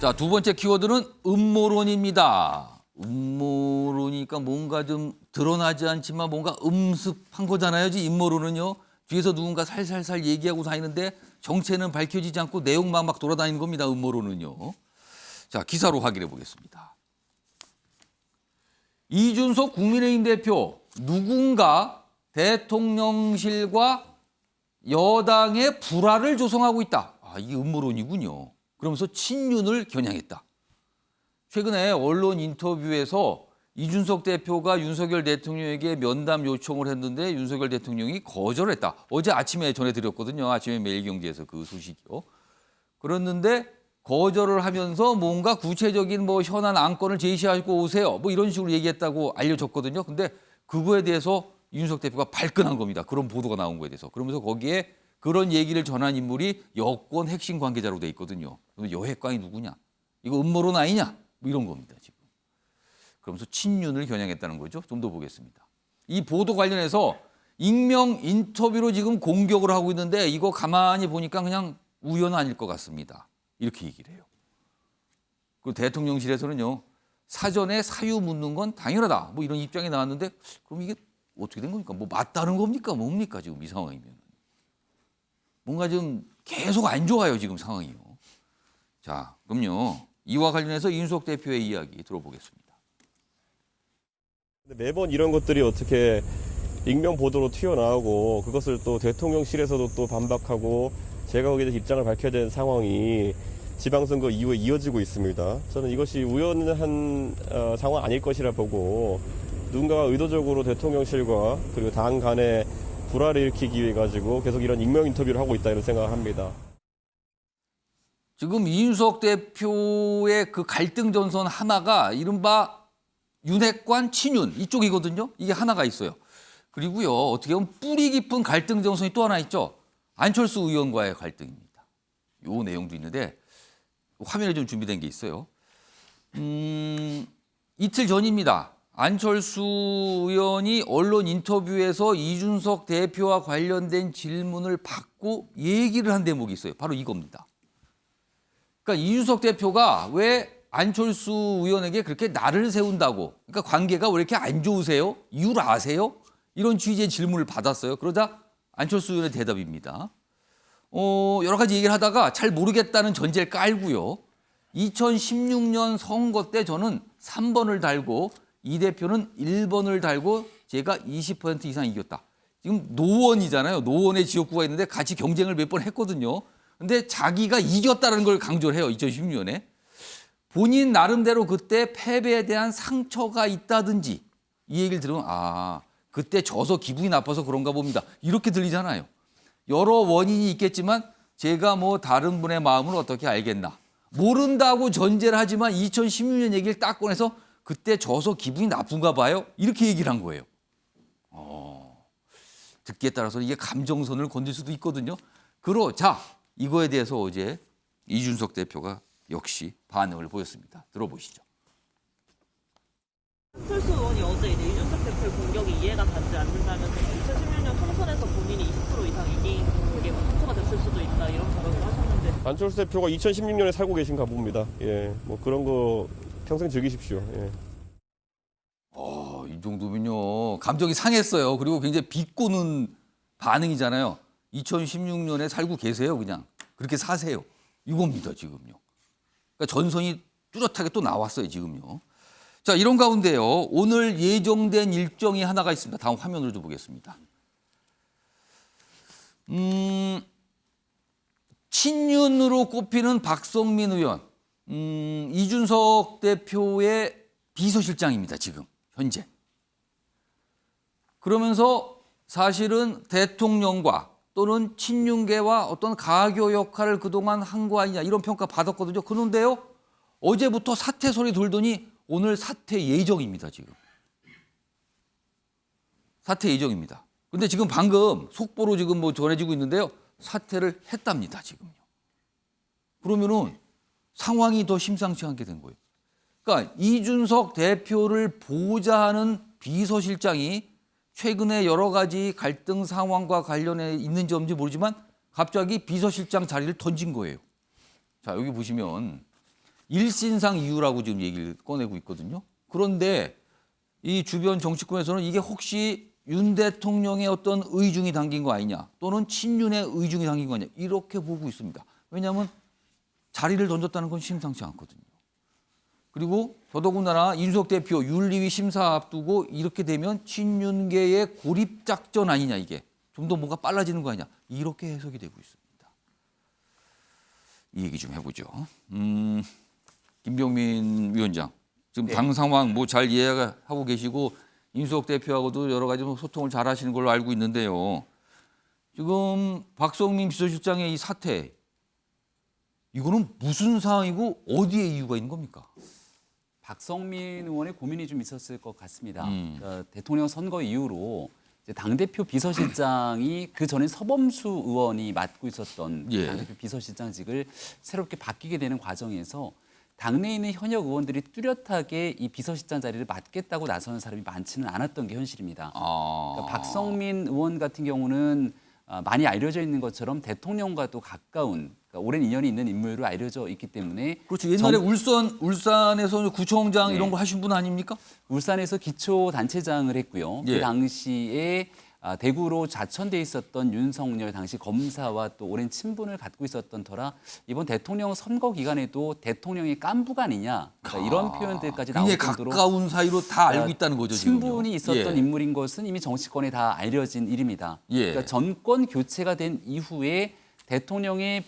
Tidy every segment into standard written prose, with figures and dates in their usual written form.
자, 두 번째 키워드는 음모론입니다. 음모론이니까 뭔가 좀 드러나지 않지만 뭔가 음습한 거잖아요. 음모론은요. 뒤에서 누군가 살살살 얘기하고 다니는데 정체는 밝혀지지 않고 내용만 막 돌아다니는 겁니다. 음모론은요. 자, 기사로 확인해 보겠습니다. 이준석 국민의힘 대표, 누군가 대통령실과 여당의 불화를 조성하고 있다. 아, 이게 음모론이군요. 그러면서 친윤을 겨냥했다. 최근에 언론 인터뷰에서 이준석 대표가 윤석열 대통령에게 면담 요청을 했는데 윤석열 대통령이 거절했다. 어제 아침에 전해드렸거든요. 아침에 매일경제에서 그 소식이요. 그랬는데 거절을 하면서 뭔가 구체적인 현안 안건을 제시하고 오세요. 이런 식으로 얘기했다고 알려졌거든요. 근데 그거에 대해서 이준석 대표가 발끈한 겁니다. 그런 보도가 나온 거에 대해서. 그러면서 거기에 그런 얘기를 전한 인물이 여권 핵심 관계자로 돼 있거든요. 그러면 여핵관이 누구냐? 이거 음모론 아니냐? 이런 겁니다, 지금. 그러면서 친윤을 겨냥했다는 거죠. 좀 더 보겠습니다. 이 보도 관련해서 익명 인터뷰로 지금 공격을 하고 있는데 이거 가만히 보니까 그냥 우연 아닐 것 같습니다. 이렇게 얘기를 해요. 그 대통령실에서는요. 사전에 사유 묻는 건 당연하다. 이런 입장이 나왔는데 그럼 이게 어떻게 된 겁니까? 맞다는 겁니까? 뭡니까? 지금 이 상황이면. 뭔가 좀 계속 안 좋아요. 지금 상황이요. 자, 그럼요. 이와 관련해서 이준석 대표의 이야기 들어보겠습니다. 매번 이런 것들이 어떻게 익명 보도로 튀어나오고 그것을 또 대통령실에서도 또 반박하고 제가 거기에 대해서 입장을 밝혀야 되는 상황이 지방선거 이후에 이어지고 있습니다. 저는 이것이 우연한 상황 아닐 것이라 보고 누군가가 의도적으로 대통령실과 그리고 당 간에 불화를 일으키기 위해 가지고 계속 이런 익명 인터뷰를 하고 있다 이런 생각을 합니다. 지금 이준석 대표의 그 갈등 전선 하나가 이른바 윤핵관 친윤 이쪽이거든요. 이게 하나가 있어요. 그리고요. 어떻게 보면 뿌리 깊은 갈등 전선이 또 하나 있죠. 안철수 의원과의 갈등입니다. 요 내용도 있는데 화면에 좀 준비된 게 있어요. 이틀 전입니다. 안철수 의원이 언론 인터뷰에서 이준석 대표와 관련된 질문을 받고 얘기를 한 대목이 있어요. 바로 이겁니다. 그러니까 이준석 대표가 왜 안철수 의원에게 그렇게 날을 세운다고, 그러니까 관계가 왜 이렇게 안 좋으세요? 이유를 아세요? 이런 취지의 질문을 받았어요. 그러자 안철수 의원의 대답입니다. 여러 가지 얘기를 하다가 잘 모르겠다는 전제를 깔고요. 2016년 선거 때 저는 3번을 달고 이 대표는 1번을 달고 제가 20% 이상 이겼다. 지금 노원이잖아요. 노원에 지역구가 있는데 같이 경쟁을 몇 번 했거든요. 근데 자기가 이겼다는 걸 강조를 해요. 2016년에. 본인 나름대로 그때 패배에 대한 상처가 있다든지 이 얘기를 들으면 그때 져서 기분이 나빠서 그런가 봅니다. 이렇게 들리잖아요. 여러 원인이 있겠지만 제가 다른 분의 마음을 어떻게 알겠나. 모른다고 전제를 하지만 2016년 얘기를 딱 꺼내서 그때 져서 기분이 나쁜가 봐요. 이렇게 얘기를 한 거예요. 듣기에 따라서 이게 감정선을 건들 수도 있거든요. 자, 이거에 대해서 어제 이준석 대표가 역시 반응을 보였습니다. 들어보시죠. 안철수 의원이 어제 이준석 대표의 공격이 이해가 가지 않는다면서 2016년 총선에서 본인이 20% 이상 이긴 게 상처가 됐을 수도 있다 이런 발언을 하셨는데 안철수 대표가 2016년에 살고 계신가 봅니다. 예, 그런 거 평생 즐기십시오. 예. 이 정도면요. 감정이 상했어요. 그리고 굉장히 비꼬는 반응이잖아요. 2016년에 살고 계세요. 그냥 그렇게 사세요. 이겁니다. 지금요. 그러니까 전선이 뚜렷하게 또 나왔어요. 지금요. 자, 이런 가운데요. 오늘 예정된 일정이 하나가 있습니다. 다음 화면을 좀 보겠습니다. 친윤으로 꼽히는 박성민 의원, 이준석 대표의 비서실장입니다. 지금 현재. 그러면서 사실은 대통령과 또는 친윤계와 어떤 가교 역할을 그동안 한 거 아니냐 이런 평가 받았거든요. 그런데요. 어제부터 사퇴 소리 돌더니 오늘 사퇴 예정입니다. 지금. 사퇴 예정입니다. 근데 지금 방금 속보로 지금 전해지고 있는데요. 사퇴를 했답니다. 지금요. 그러면은 상황이 더 심상치 않게 된 거예요. 그러니까 이준석 대표를 보좌하는 비서실장이 최근에 여러 가지 갈등 상황과 관련해 있는 점인지 모르지만 갑자기 비서실장 자리를 던진 거예요. 자, 여기 보시면 일신상 이유라고 지금 얘기를 꺼내고 있거든요. 그런데 이 주변 정치권에서는 이게 혹시 윤 대통령의 어떤 의중이 담긴 거 아니냐 또는 친윤의 의중이 담긴 거 아니냐 이렇게 보고 있습니다. 왜냐하면 자리를 던졌다는 건 심상치 않거든요. 그리고 더더군다나 이준석 대표 윤리위 심사 앞두고 이렇게 되면 친윤계의 고립작전 아니냐 이게 좀 더 뭔가 빨라지는 거 아니냐 이렇게 해석이 되고 있습니다. 이 얘기 좀 해보죠. 김병민 위원장 지금 네. 당 상황 뭐 잘 이해하고 계시고 이준석 대표하고도 여러 가지 소통을 잘 하시는 걸로 알고 있는데요. 지금 박성민 비서실장의 이 사태 이거는 무슨 상황이고 어디에 이유가 있는 겁니까? 박성민 의원의 고민이 좀 있었을 것 같습니다. 그러니까 대통령 선거 이후로 이제 당대표 비서실장이 그 전에 서범수 의원이 맡고 있었던 예. 당대표 비서실장직을 새롭게 바뀌게 되는 과정에서 당내에 있는 현역 의원들이 뚜렷하게 이 비서실장 자리를 맡겠다고 나서는 사람이 많지는 않았던 게 현실입니다. 그러니까 박성민 의원 같은 경우는 많이 알려져 있는 것처럼 대통령과도 가까운 그러니까 오랜 인연이 있는 인물로 알려져 있기 때문에 그렇죠. 옛날에 울산에서 구청장 네. 이런 거 하신 분 아닙니까? 울산에서 기초단체장을 했고요. 예. 그 당시에 대구로 좌천돼 있었던 윤석열 당시 검사와 또 오랜 친분을 갖고 있었던 터라 이번 대통령 선거 기간에도 대통령의 깐부가 아니냐 그러니까 이런 표현들까지 나올 굉장히 정도로 가까운 사이로 다 알고 있다는 거죠. 친분이 지금요. 있었던 예. 인물인 것은 이미 정치권에 다 알려진 일입니다. 예. 그러니까 정권 교체가 된 이후에 대통령의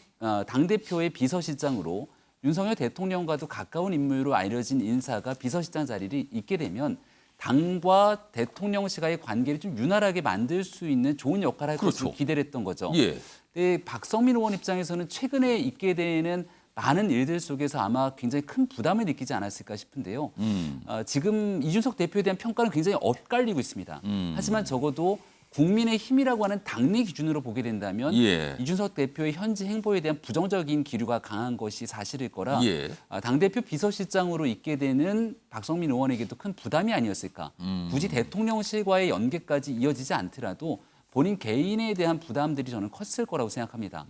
당대표의 비서실장으로 윤석열 대통령과도 가까운 인물로 알려진 인사가 비서실장 자리를 잇게 되면 당과 대통령실과의 관계를 좀 유난하게 만들 수 있는 좋은 역할을 할 것으로 그렇죠. 기대를 했던 거죠. 예. 근데 박성민 의원 입장에서는 최근에 있게 되는 많은 일들 속에서 아마 굉장히 큰 부담을 느끼지 않았을까 싶은데요. 지금 이준석 대표에 대한 평가는 굉장히 엇갈리고 있습니다. 하지만 적어도 국민의 힘이라고 하는 당내 기준으로 보게 된다면 예. 이준석 대표의 현지 행보에 대한 부정적인 기류가 강한 것이 사실일 거라 예. 당대표 비서실장으로 있게 되는 박성민 의원에게도 큰 부담이 아니었을까. 굳이 대통령실과의 연계까지 이어지지 않더라도 본인 개인에 대한 부담들이 저는 컸을 거라고 생각합니다.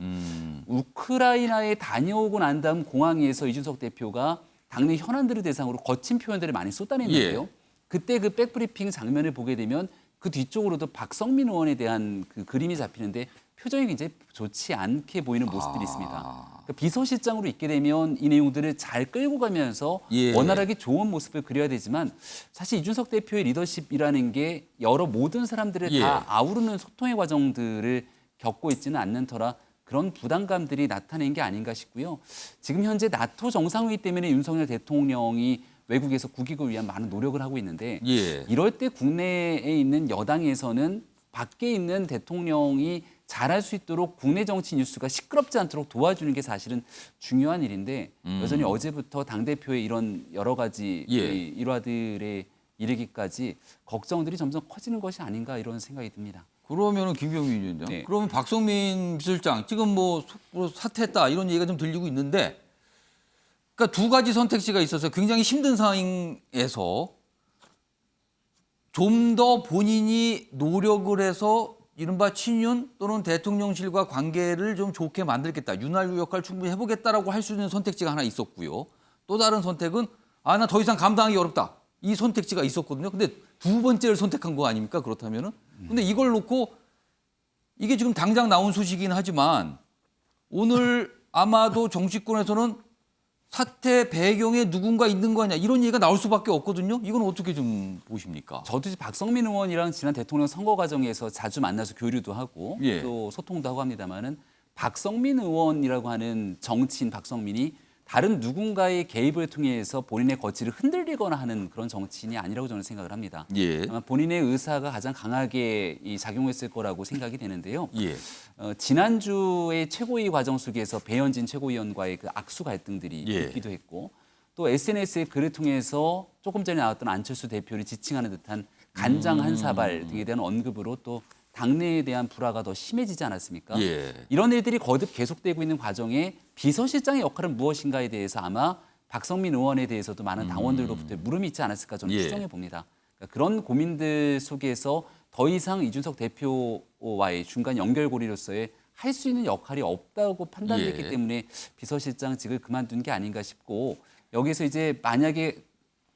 우크라이나에 다녀오고 난 다음 공항에서 이준석 대표가 당내 현안들을 대상으로 거친 표현들을 많이 쏟아냈는데요. 예. 그때 그 백브리핑 장면을 보게 되면 그 뒤쪽으로도 박성민 의원에 대한 그 그림이 잡히는데 표정이 굉장히 좋지 않게 보이는 모습들이 있습니다. 그러니까 비서실장으로 있게 되면 이 내용들을 잘 끌고 가면서 예. 원활하게 좋은 모습을 그려야 되지만 사실 이준석 대표의 리더십이라는 게 여러 모든 사람들을 예. 다 아우르는 소통의 과정들을 겪고 있지는 않는 터라 그런 부담감들이 나타낸 게 아닌가 싶고요. 지금 현재 나토 정상회의 때문에 윤석열 대통령이 외국에서 국익을 위한 많은 노력을 하고 있는데 예. 이럴 때 국내에 있는 여당에서는 밖에 있는 대통령이 잘할 수 있도록 국내 정치 뉴스가 시끄럽지 않도록 도와주는 게 사실은 중요한 일인데 여전히 어제부터 당대표의 이런 여러 가지 예. 이 일화들에 이르기까지 걱정들이 점점 커지는 것이 아닌가 이런 생각이 듭니다. 그러면은 김병민 위원장. 네. 그러면 박성민 비서실장 지금 뭐 속보로 사퇴했다 이런 얘기가 좀 들리고 있는데, 그러니까 두 가지 선택지가 있어서 굉장히 힘든 상황에서 좀 더 본인이 노력을 해서 이른바 친윤 또는 대통령실과 관계를 좀 좋게 만들겠다. 윤활유 역할 충분히 해보겠다라고 할 수 있는 선택지가 하나 있었고요. 또 다른 선택은 나 더 이상 감당하기 어렵다. 이 선택지가 있었거든요. 근데 두 번째를 선택한 거 아닙니까? 그렇다면은. 근데 이걸 놓고 이게 지금 당장 나온 소식이긴 하지만 오늘 아마도 정치권에서는 사태 배경에 누군가 있는 거 아니야 이런 얘기가 나올 수밖에 없거든요. 이건 어떻게 좀 보십니까? 저도 이제 박성민 의원이랑 지난 대통령 선거 과정에서 자주 만나서 교류도 하고 예. 또 소통도 하고 합니다만은 박성민 의원이라고 하는 정치인 박성민이 다른 누군가의 개입을 통해서 본인의 거취를 흔들리거나 하는 그런 정치인이 아니라고 저는 생각을 합니다. 예. 아마 본인의 의사가 가장 강하게 작용했을 거라고 생각이 되는데요. 예. 지난주의 최고위 과정 속에서 배현진 최고위원과의 그 악수 갈등들이 예. 있기도 했고 또 SNS의 글을 통해서 조금 전에 나왔던 안철수 대표를 지칭하는 듯한 간장 한 사발 등에 대한 언급으로 또 당내에 대한 불화가 더 심해지지 않았습니까? 예. 이런 일들이 거듭 계속되고 있는 과정에 비서실장의 역할은 무엇인가에 대해서 아마 박성민 의원에 대해서도 많은 당원들로부터 물음이 있지 않았을까 저는 예. 추정해 봅니다. 그러니까 그런 고민들 속에서 더 이상 이준석 대표와의 중간 연결고리로서의 할 수 있는 역할이 없다고 판단됐기 예. 때문에 비서실장직을 그만둔 게 아닌가 싶고 여기서 이제 만약에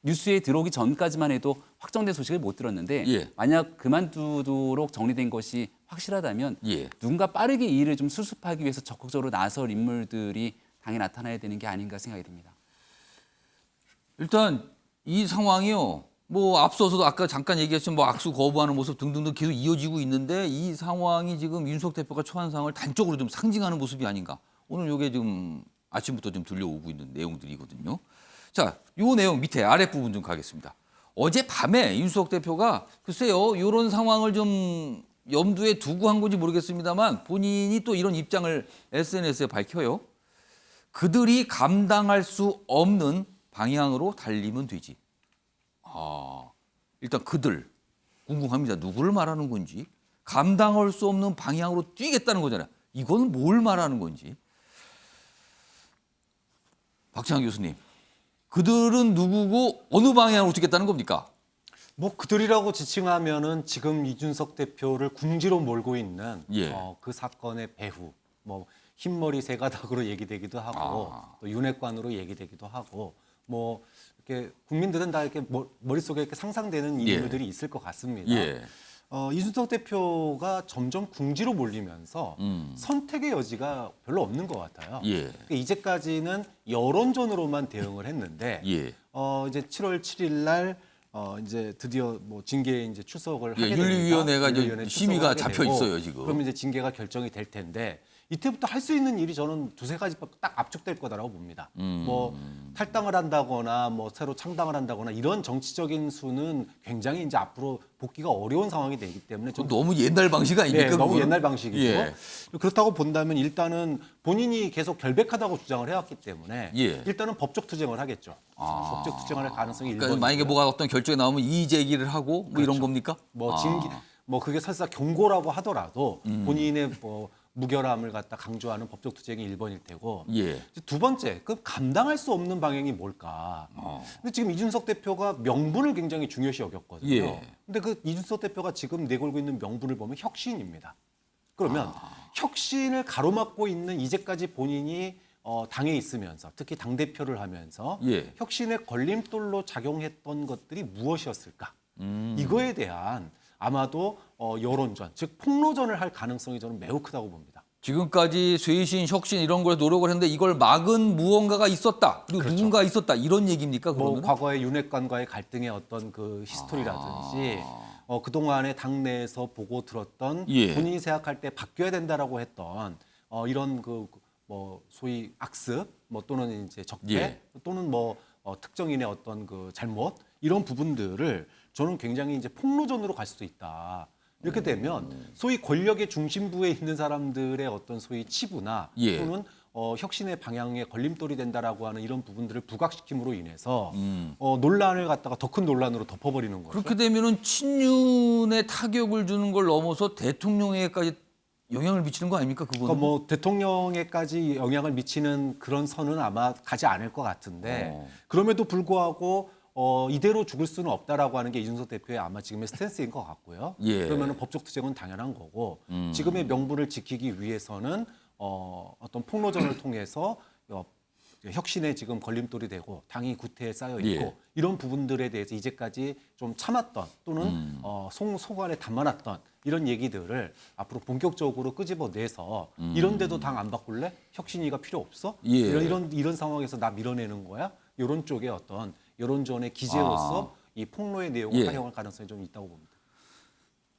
뉴스에 들어오기 전까지만 해도 확정된 소식을 못 들었는데 예. 만약 그만두도록 정리된 것이 확실하다면 예. 누군가 빠르게 이 일을 좀 수습하기 위해서 적극적으로 나설 인물들이 당에 나타나야 되는 게 아닌가 생각이 듭니다. 일단 이 상황이요. 뭐 앞서서도 아까 잠깐 얘기했지만 뭐 악수 거부하는 모습 등등등 계속 이어지고 있는데 이 상황이 지금 윤석 대표가 처한 상황을 단적으로 좀 상징하는 모습이 아닌가. 오늘 이게 지금 아침부터 좀 들려오고 있는 내용들이거든요. 자, 요 내용 밑에 아랫부분 좀 가겠습니다. 어젯밤에 윤석 대표가 글쎄요. 이런 상황을 좀 염두에 두고 한 건지 모르겠습니다만 본인이 또 이런 입장을 SNS에 밝혀요. 그들이 감당할 수 없는 방향으로 달리면 되지. 일단 그들 궁금합니다. 누구를 말하는 건지 감당할 수 없는 방향으로 뛰겠다는 거잖아요. 이건 뭘 말하는 건지. 박찬환 교수님, 그들은 누구고 어느 방향으로 뛰겠다는 겁니까? 뭐 그들이라고 지칭하면은 지금 이준석 대표를 궁지로 몰고 있는 예. 그 사건의 배후, 뭐 흰머리 세 가닥으로 얘기되기도 하고 또 윤핵관으로 얘기되기도 하고 뭐 이렇게 국민들은 다 이렇게 머릿속에 이렇게 상상되는 예. 인물들이 있을 것 같습니다. 예. 이준석 대표가 점점 궁지로 몰리면서 선택의 여지가 별로 없는 것 같아요. 예. 그러니까 이제까지는 여론전으로만 대응을 했는데 예. 이제 7월 7일 날 이제 드디어 뭐 징계에 이제 출석을 예, 하게 됩니다. 윤리위원회가 이제 윤리위원회에 심의가 출석을 하게 잡혀 되고, 있어요, 지금. 그럼 이제 징계가 결정이 될 텐데 이때부터 할 수 있는 일이 저는 두세 가지 딱 압축될 거다라고 봅니다. 뭐 탈당을 한다거나 뭐 새로 창당을 한다거나 이런 정치적인 수는 굉장히 이제 앞으로 복귀가 어려운 상황이 되기 때문에 좀 너무 옛날 방식 아닙니까? 네, 너무 그거는? 옛날 방식이고 예. 그렇다고 본다면 일단은 본인이 계속 결백하다고 주장을 해왔기 때문에 예. 일단은 법적 투쟁을 하겠죠. 법적 투쟁을 할 가능성이 그러니까 일본 만약에 뭐가 어떤 결정이 나오면 이의 제기를 하고 뭐 이런 겁니까? 뭐 징계 뭐 그게 설사 경고라고 하더라도 본인의 뭐 무결함을 갖다 강조하는 법적 투쟁이 1번일 테고 예. 두 번째 그 감당할 수 없는 방향이 뭘까? 근데 지금 이준석 대표가 명분을 굉장히 중요시 여겼거든요. 예. 근데 그 이준석 대표가 지금 내걸고 있는 명분을 보면 혁신입니다. 그러면 혁신을 가로막고 있는 이제까지 본인이 당에 있으면서 특히 당 대표를 하면서 예. 혁신의 걸림돌로 작용했던 것들이 무엇이었을까? 이거에 대한 아마도 여론전, 즉 폭로전을 할 가능성이 저는 매우 크다고 봅니다. 지금까지 쇄신, 혁신 이런 걸 노력을 했는데 이걸 막은 무언가가 있었다. 그리고 누군가 있었다. 이런 얘기입니까? 뭐 그러면? 과거의 윤핵관과의 갈등의 어떤 그 히스토리라든지 그동안에 당내에서 보고 들었던 예. 본인이 생각할 때 바뀌어야 된다라고 했던 이런 그 뭐 소위 악습 뭐 또는 이제 적폐 예. 또는 뭐 특정인의 어떤 그 잘못 이런 부분들을 저는 굉장히 이제 폭로전으로 갈 수도 있다. 이렇게 되면 소위 권력의 중심부에 있는 사람들의 어떤 소위 치부나 예. 또는 혁신의 방향에 걸림돌이 된다라고 하는 이런 부분들을 부각시킴으로 인해서 논란을 갖다가 더 큰 논란으로 덮어버리는 거죠. 그렇게 되면은 친윤에 타격을 주는 걸 넘어서 대통령에게까지 영향을 미치는 거 아닙니까? 그거는? 그러니까 뭐 대통령에까지 영향을 미치는 그런 선은 아마 가지 않을 것 같은데 그럼에도 불구하고 이대로 죽을 수는 없다라고 하는 게 이준석 대표의 아마 지금의 스탠스인 것 같고요. 예. 그러면 법적 투쟁은 당연한 거고 지금의 명분을 지키기 위해서는 어떤 폭로전을 통해서 혁신에 지금 걸림돌이 되고 당이 구태에 쌓여 있고 예. 이런 부분들에 대해서 이제까지 좀 참았던 또는 속안에 담아놨던 이런 얘기들을 앞으로 본격적으로 끄집어내서 이런데도 당 안 바꿀래? 혁신이가 필요 없어? 예. 이런 상황에서 나 밀어내는 거야? 이런 쪽의 어떤 여론전의 기제로서 이 폭로의 내용을 예. 활용할 가능성이 좀 있다고 봅니다.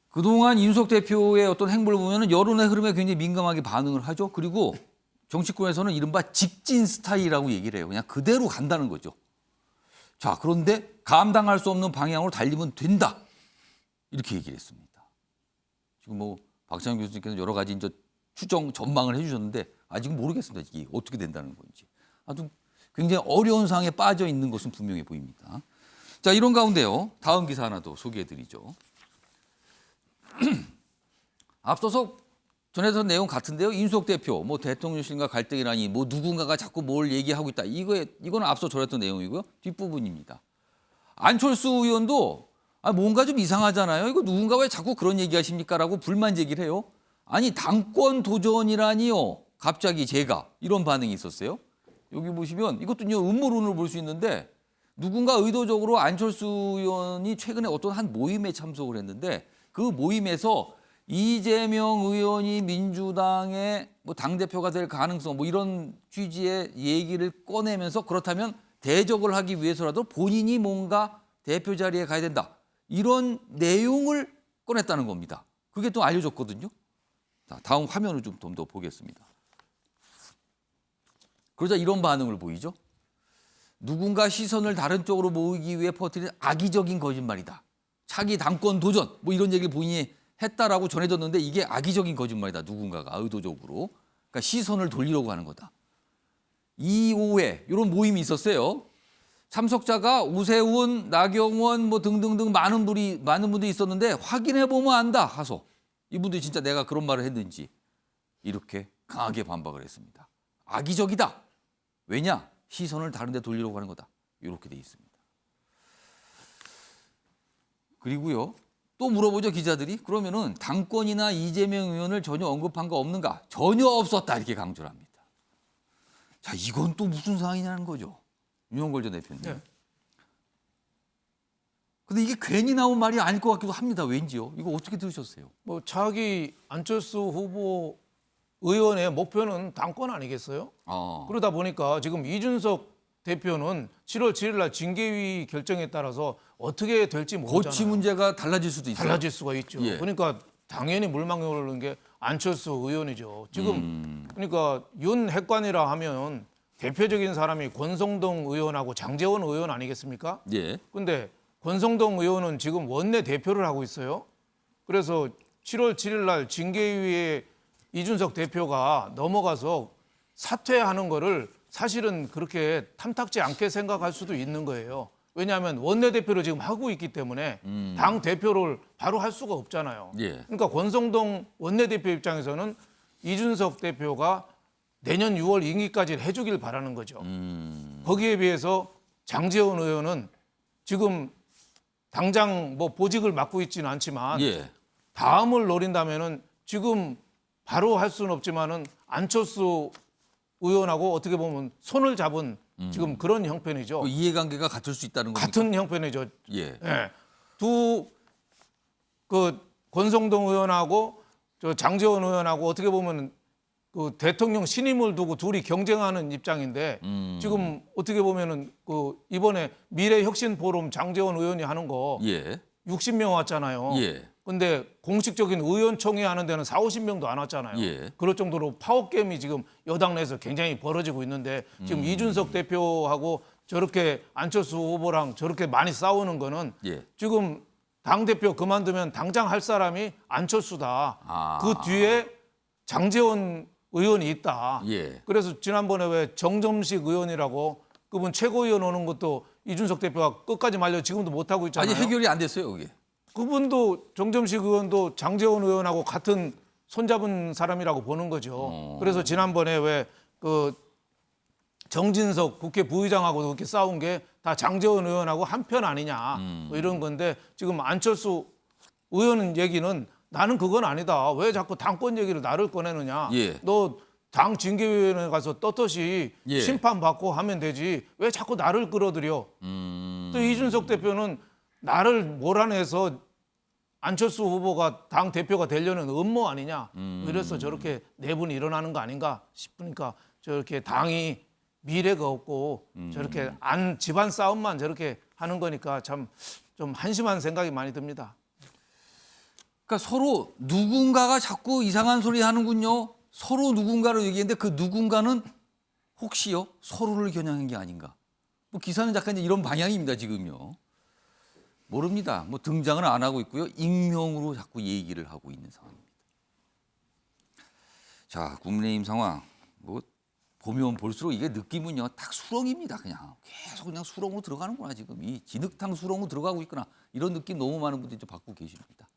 그동안 이준석 대표의 어떤 행보를 보면 여론의 흐름에 굉장히 민감하게 반응을 하죠. 그리고 정치권에서는 이른바 직진 스타일이라고 얘기를 해요. 그냥 그대로 간다는 거죠. 자, 그런데 감당할 수 없는 방향으로 달리면 된다. 이렇게 얘기를 했습니다. 지금 뭐 박찬환 교수님께서 여러 가지 이제 추정, 전망을 해주셨는데 아직은 모르겠습니다. 이게 어떻게 된다는 건지. 아주 굉장히 어려운 상황에 빠져 있는 것은 분명해 보입니다. 자, 이런 가운데요. 다음 기사 하나 더 소개해드리죠. 앞서서 전해드린 내용 같은데요. 이준석 대표, 뭐 대통령실과 갈등이라니, 뭐 누군가가 자꾸 뭘 얘기하고 있다. 이거는 앞서 전했던 내용이고요. 뒷부분입니다. 안철수 의원도 뭔가 좀 이상하잖아요. 이거 누군가 왜 자꾸 그런 얘기하십니까라고 불만 제기를 해요. 아니 당권 도전이라니요. 갑자기 제가 이런 반응이 있었어요. 여기 보시면 이것도 음모론을 볼 수 있는데 누군가 의도적으로 안철수 의원이 최근에 어떤 한 모임에 참석을 했는데 그 모임에서 이재명 의원이 민주당의 뭐 당대표가 될 가능성 뭐 이런 취지의 얘기를 꺼내면서 그렇다면 대적을 하기 위해서라도 본인이 뭔가 대표 자리에 가야 된다. 이런 내용을 꺼냈다는 겁니다. 그게 또 알려졌거든요. 자, 다음 화면을 좀 더 보겠습니다. 그러자 이런 반응을 보이죠. 누군가 시선을 다른 쪽으로 모으기 위해 퍼뜨린 악의적인 거짓말이다. 차기 당권 도전 뭐 이런 얘기를 본인이 했다라고 전해졌는데 이게 악의적인 거짓말이다. 누군가가 의도적으로. 그러니까 시선을 돌리려고 하는 거다. 2~5회 이런 모임이 있었어요. 참석자가 오세훈, 나경원 뭐 등등등 많은 분들이 있었는데 확인해 보면 안다. 하소. 이분들이 진짜 내가 그런 말을 했는지 이렇게 강하게 반박을 했습니다. 악의적이다. 왜냐? 시선을 다른 데 돌리려고 하는 거다. 이렇게 돼 있습니다. 그리고요. 또 물어보죠, 기자들이. 그러면은 당권이나 이재명 의원을 전혀 언급한 거 없는가? 전혀 없었다. 이렇게 강조를 합니다. 자, 이건 또 무슨 상황이냐는 거죠. 윤영걸 전 대표님. 네. 근데 이게 괜히 나온 말이 아닐 것 같기도 합니다. 왠지요. 이거 어떻게 들으셨어요? 뭐 차기 안철수 후보 의원의 목표는 당권 아니겠어요? 그러다 보니까 지금 이준석 대표는 7월 7일 날 징계위 결정에 따라서 어떻게 될지 모르잖아요. 고치 문제가 달라질 수도 있어요. 달라질 수가 있죠. 예. 그러니까 당연히 물망에 오르는 게 안철수 의원이죠. 지금 그러니까 윤 핵관이라 하면 대표적인 사람이 권성동 의원하고 장제원 의원 아니겠습니까? 예. 근데 권성동 의원은 지금 원내 대표를 하고 있어요. 그래서 7월 7일 날 징계위에 이준석 대표가 넘어가서 사퇴하는 거를 사실은 그렇게 탐탁지 않게 생각할 수도 있는 거예요. 왜냐하면 원내대표를 지금 하고 있기 때문에 당 대표를 바로 할 수가 없잖아요. 예. 그러니까 권성동 원내대표 입장에서는 이준석 대표가 내년 6월 임기까지 해주길 바라는 거죠. 거기에 비해서 장제원 의원은 지금 당장 뭐 보직을 맡고 있지는 않지만 예. 다음을 노린다면은 지금 바로 할 수는 없지만은 안철수 의원하고 어떻게 보면 손을 잡은 지금 그런 형편이죠. 그 이해관계가 같을 수 있다는 겁니까? 같은 형편이죠. 예. 예. 그 권성동 의원하고 저 장제원 의원하고 어떻게 보면 그 대통령 신임을 두고 둘이 경쟁하는 입장인데 지금 어떻게 보면은 그 이번에 미래혁신 포럼 장제원 의원이 하는 거 예. 60명 왔잖아요. 예. 근데 공식적인 의원총회 하는 데는 40~50명도 안 왔잖아요. 예. 그럴 정도로 파워게임이 지금 여당 내에서 굉장히 벌어지고 있는데 지금 이준석 대표하고 저렇게 안철수 후보랑 저렇게 많이 싸우는 거는 예. 지금 당대표 그만두면 당장 할 사람이 안철수다. 아. 그 뒤에 장제원 의원이 있다. 예. 그래서 지난번에 왜 정점식 의원이라고 그분 최고위원 오는 것도 이준석 대표가 끝까지 말려 지금도 못하고 있잖아요. 아니 해결이 안 됐어요, 그게. 그분도 정점식 의원도 장제원 의원하고 같은 손잡은 사람이라고 보는 거죠. 그래서 지난번에 왜 그 정진석 국회 부의장하고도 그렇게 싸운 게 다 장제원 의원하고 한편 아니냐 뭐 이런 건데 지금 안철수 의원 얘기는 나는 그건 아니다. 왜 자꾸 당권 얘기를 나를 꺼내느냐. 예. 너 당 징계위원회 가서 떳떳이 예. 심판받고 하면 되지. 왜 자꾸 나를 끌어들여. 또 이준석 대표는 나를 몰아내서 안철수 후보가 당 대표가 되려는 음모 아니냐. 이래서 저렇게 내분이 일어나는 거 아닌가 싶으니까 저렇게 당이 미래가 없고 저렇게 집안 싸움만 저렇게 하는 거니까 참 좀 한심한 생각이 많이 듭니다. 그러니까 서로 누군가가 자꾸 이상한 소리 하는군요. 서로 누군가를 얘기했는데 그 누군가는 혹시요 서로를 겨냥한 게 아닌가. 뭐 기사는 약간 이런 방향입니다 지금요. 모릅니다. 뭐 등장은 안 하고 있고요. 익명으로 자꾸 얘기를 하고 있는 상황입니다. 자, 국민의힘 상황 뭐 보면 볼수록 이게 느낌은요 딱 수렁입니다. 그냥 계속 그냥 수렁으로 들어가는구나 지금 이 진흙탕 수렁으로 들어가고 있구나 이런 느낌 너무 많은 분들이 좀 받고 계십니다.